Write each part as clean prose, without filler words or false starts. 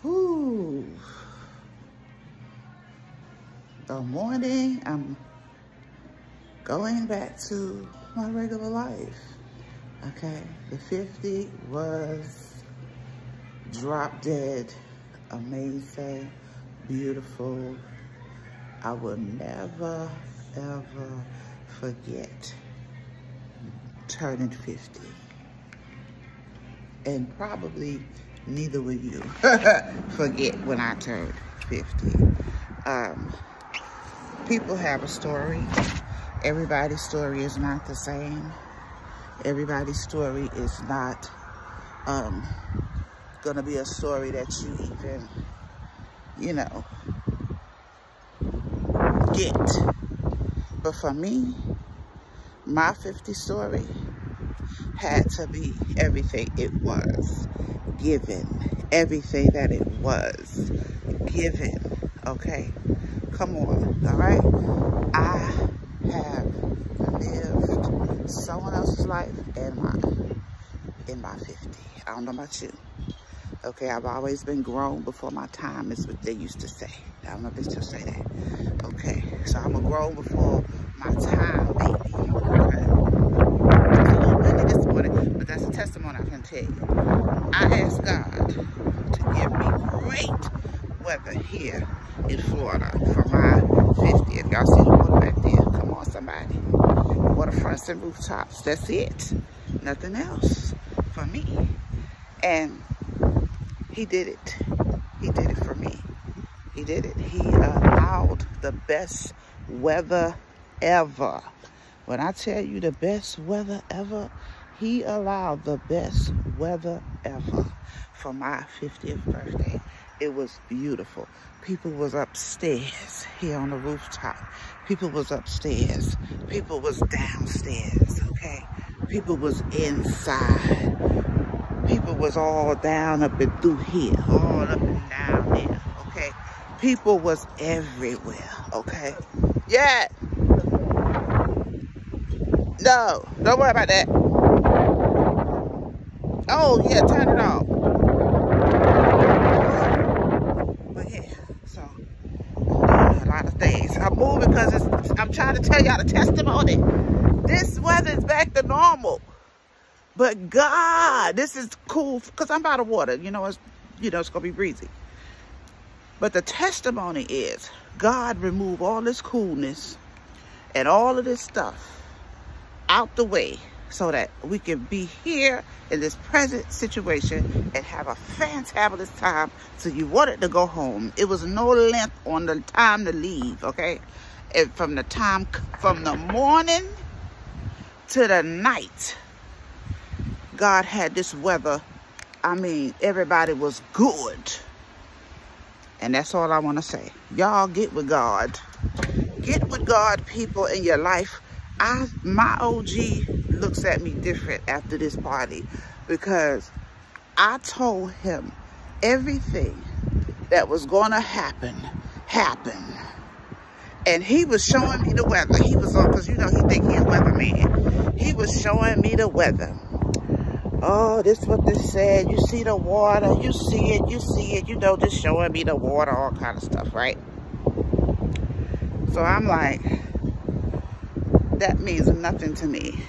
Whew. The morning, I'm going back to my regular life. Okay, the 50 was drop dead, amazing, beautiful. I will never, ever forget turning 50. And probably neither will you forget when I turned 50. People have a story. Everybody's story is not the same. Everybody's story is not gonna be a story that you even, you know, get. But for me, my 50 story had to be everything it was given, everything that it was given. Okay, come on, all right? I have lived someone else's life and mine in my 50. I don't know about you. Okay, I've always been grown before my time is what they used to say. I don't know if they still say that. Okay, so I'm a grown before my time, baby. Okay. It's a little windy this morning, but that's a testimony I can tell you. I asked God to give me great weather here in Florida for my 50th. Y'all see the water back there? Come on, somebody. Waterfronts and rooftops. That's it. Nothing else for me. And He did it. He did it for me. He did it. He allowed the best weather ever. When I tell you the best weather ever, He allowed the best weather ever for my 50th birthday. It was beautiful. People was upstairs here on the rooftop. People was upstairs. People was downstairs, okay? People was inside. People was all down up and through here, all up and down there, okay? People was everywhere, okay? Yeah. No, don't worry about that. Oh, yeah, turn it off. But yeah, so a lot of things. I'm moving because I'm trying to tell y'all the testimony. This weather is back to normal. But God, this is cool because I'm by the water. You know, it's gonna be breezy. But the testimony is God removed all this coolness and all of this stuff out the way so that we can be here in this present situation and have a fantabulous time. So you wanted to go home. It was no length on the time to leave, okay? And from the morning to the night, God had this weather. I mean, everybody was good. And that's all I want to say. Y'all get with God. Get with God, people, in your life. My OG looks at me different after this party because I told him everything that was going to happen happened. And he was showing me the weather. He was on, because you know he think he's a weatherman. He was showing me the weather. Oh, this is what this said. You see the water. You see it. You see it. You know, just showing me the water, all kind of stuff, right? So I'm like, that means nothing to me.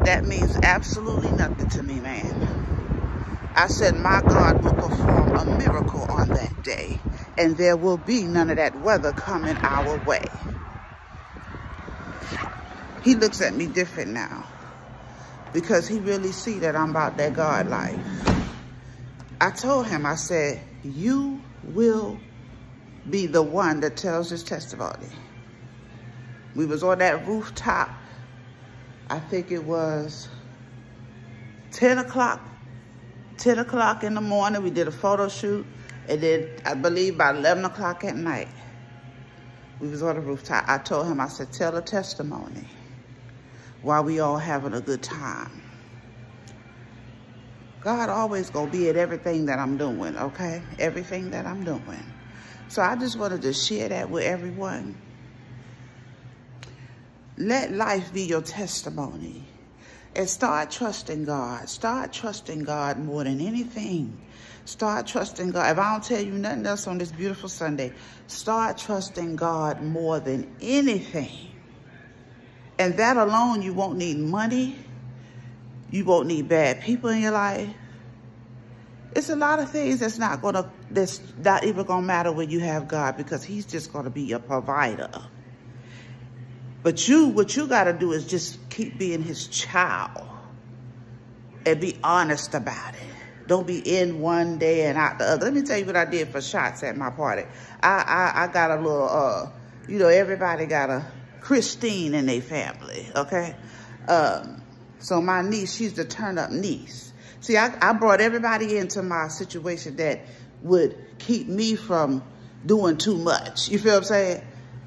That means absolutely nothing to me, man. I said, my God will perform a miracle on that day, and there will be none of that weather coming our way. He looks at me different now, because he really see that I'm about that God life. I told him, I said, you will be the one that tells his testimony. We was on that rooftop. I think it was 10 o'clock in the morning. We did a photo shoot. And then I believe by 11 o'clock at night, we was on the rooftop. I told him, I said, tell a testimony while we all having a good time. God always gonna be at everything that I'm doing, okay? Everything that I'm doing. So I just wanted to share that with everyone. Let life be your testimony. And start trusting God. Start trusting God more than anything. Start trusting God. If I don't tell you nothing else on this beautiful Sunday, start trusting God more than anything. And that alone, you won't need money. You won't need bad people in your life. It's a lot of things that's not even gonna matter when you have God, because he's just gonna be your provider. But what you gotta do is just keep being his child and be honest about it. Don't be in one day and out the other. Let me tell you what I did for shots at my party. I got a little, you know, everybody got a Christine in their family, okay? So my niece, she's the turn-up niece. See, I brought everybody into my situation that would keep me from doing too much. You feel what I'm saying?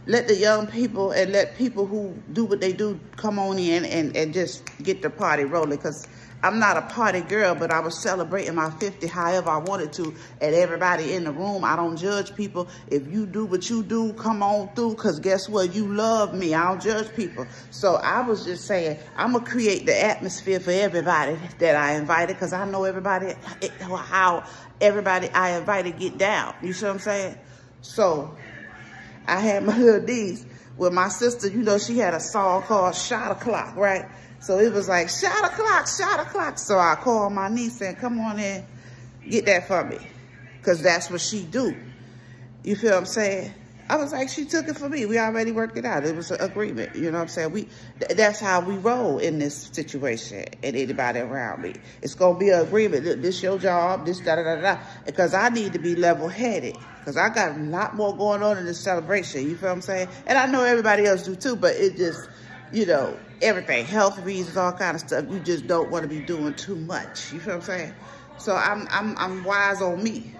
Let the young people and let people who do what they do come on in and just get the party rolling. Because I'm not a party girl, but I was celebrating my 50 however I wanted to. And everybody in the room, I don't judge people. If you do what you do, come on through. Because guess what? You love me. I don't judge people. So I was just saying, I'm going to create the atmosphere for everybody that I invited. Because I know everybody, how everybody I invited get down. You see what I'm saying? So I had my little niece with my sister. You know, she had a song called Shot O'Clock, right? So it was like, shot o'clock, shot o'clock. So I called my niece and come on in, get that for me. Because that's what she do. You feel what I'm saying? I was like, she took it for me. We already worked it out. It was an agreement. You know what I'm saying? That's how we roll in this situation and anybody around me. It's going to be an agreement. This your job, this da-da-da-da. Because I need to be level-headed. Because I got a lot more going on in this celebration. You feel what I'm saying? And I know everybody else do too, but it just, you know, everything, health reasons, all kind of stuff. You just don't want to be doing too much. You feel what I'm saying? So I'm wise on me.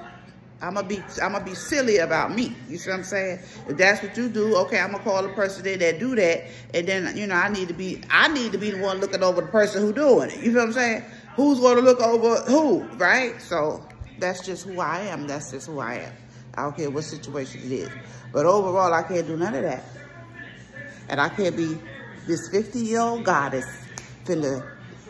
I'm gonna be silly about me. You see what I'm saying? If that's what you do, okay, I'm gonna call the person that do that, and then, you know, I need to be the one looking over the person who doing it. You feel what I'm saying? Who's gonna look over who, right? So that's just who I am. That's just who I am. I don't care what situation it is. But overall, I can't do none of that. And I can't be this 50-year-old goddess finna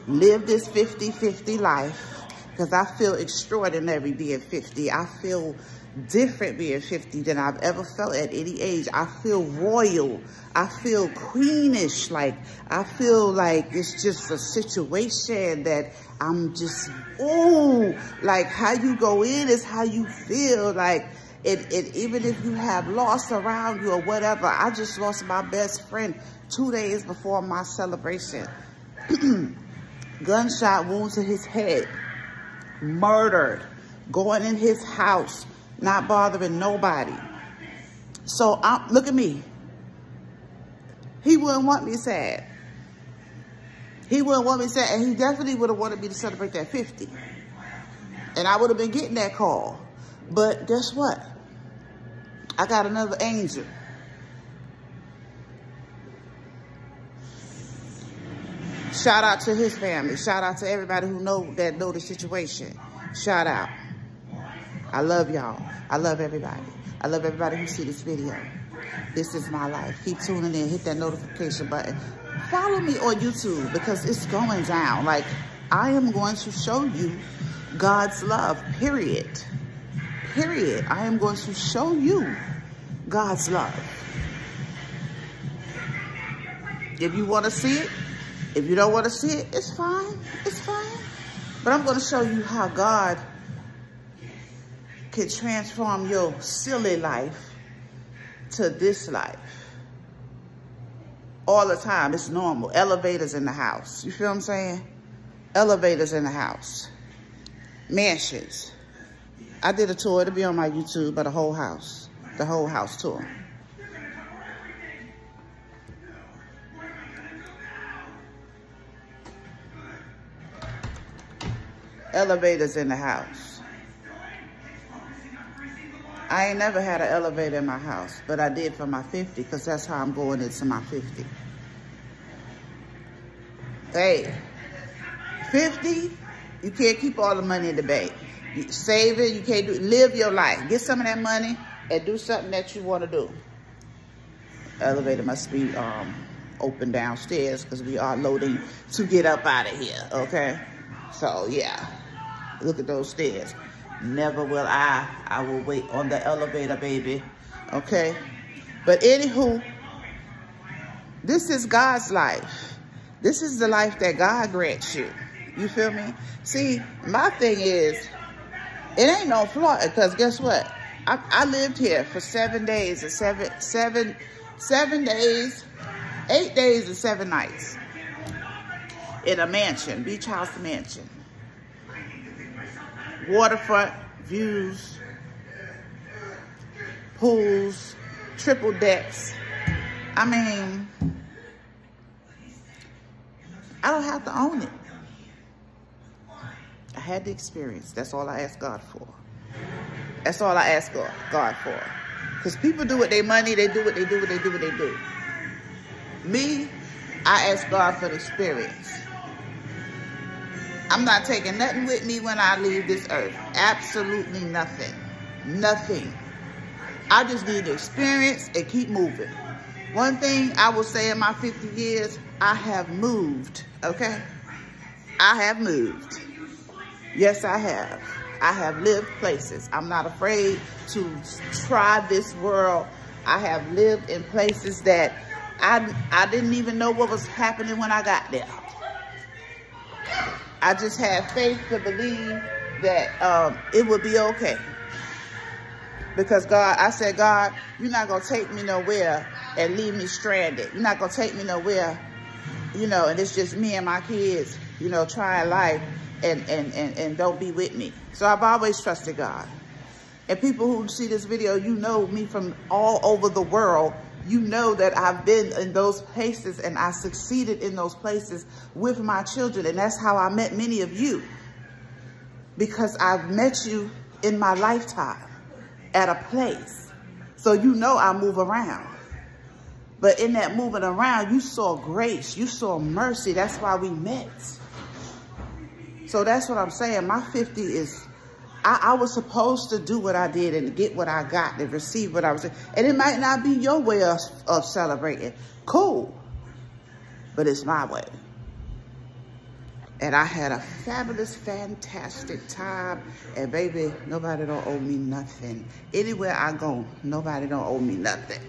live this 50-50 life. Because I feel extraordinary being 50. I feel different being 50 than I've ever felt at any age. I feel royal. I feel queenish. Like, I feel like it's just a situation that I'm just, ooh. Like, how you go in is how you feel. Like, even if you have loss around you or whatever. I just lost my best friend 2 days before my celebration. Gunshot wound to his head. Murdered, going in his house, not bothering nobody. So look at me. He wouldn't want me sad. He wouldn't want me sad, and he definitely would have wanted me to celebrate that 50. And I would have been getting that call. But guess what? I got another angel. Shout out to his family. Shout out to everybody who know the situation. Shout out. I love y'all. I love everybody. I love everybody who see this video. This is my life. Keep tuning in. Hit that notification button. Follow me on YouTube because it's going down. Like, I am going to show you God's love. Period. Period. I am going to show you God's love. If you want to see it, if you don't want to see it, it's fine. It's fine. But I'm going to show you how God can transform your silly life to this life. All the time. It's normal. Elevators in the house. You feel what I'm saying? Elevators in the house. Mansions. I did a tour. It'll be on my YouTube, but the whole house. The whole house tour. Elevators in the house. I ain't never had an elevator in my house, but I did for my 50 because that's how I'm going into my 50. Hey, 50, you can't keep all the money in the bank. You save it, you can't live your life. Get some of that money and do something that you want to do. Elevator must be open downstairs because we are loading to get up out of here, okay? So, yeah. Look at those stairs. Never will I will wait on the elevator, baby, okay? But anywho, this is God's life. This is the life that God grants you. You feel me? See, my thing is, it ain't no flaw, because guess what? I lived here for 7 days and 7 days, 8 days and 7 nights in a mansion, beach house mansion. Waterfront views, pools, triple decks. I mean, I don't have to own it. I had the experience. That's all I ask God for. That's all I ask God for. Because people do with their money, they do what they do, what they do, what they do. Me, I ask God for the experience. I'm not taking nothing with me when I leave this earth. Absolutely nothing. Nothing. I just need the experience and keep moving. One thing I will say in my 50 years, I have moved, okay? I have moved. Yes, I have. I have lived places. I'm not afraid to try this world. I have lived in places that I didn't even know what was happening when I got there. I just had faith to believe that it would be okay. Because God, I said, God, you're not going to take me nowhere and leave me stranded. You're not going to take me nowhere, you know, and it's just me and my kids, you know, trying life and don't be with me. So I've always trusted God. And people who see this video, you know me from all over the world. You know that I've been in those places and I succeeded in those places with my children. And that's how I met many of you. Because I've met you in my lifetime at a place. So you know I move around. But in that moving around, you saw grace. You saw mercy. That's why we met. So that's what I'm saying. My 50 is... I was supposed to do what I did and get what I got and receive what I was. And it might not be your way of celebrating. Cool. But it's my way. And I had a fabulous, fantastic time. And baby, nobody don't owe me nothing. Anywhere I go, nobody don't owe me nothing.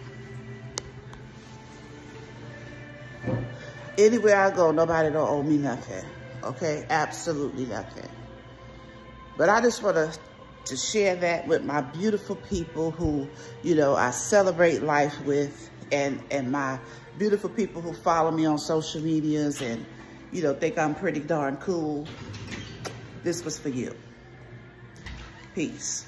Anywhere I go, nobody don't owe me nothing. Okay? Absolutely nothing. But I just want to share that with my beautiful people who, you know, I celebrate life with, and my beautiful people who follow me on social medias and, you know, think I'm pretty darn cool. This was for you. Peace.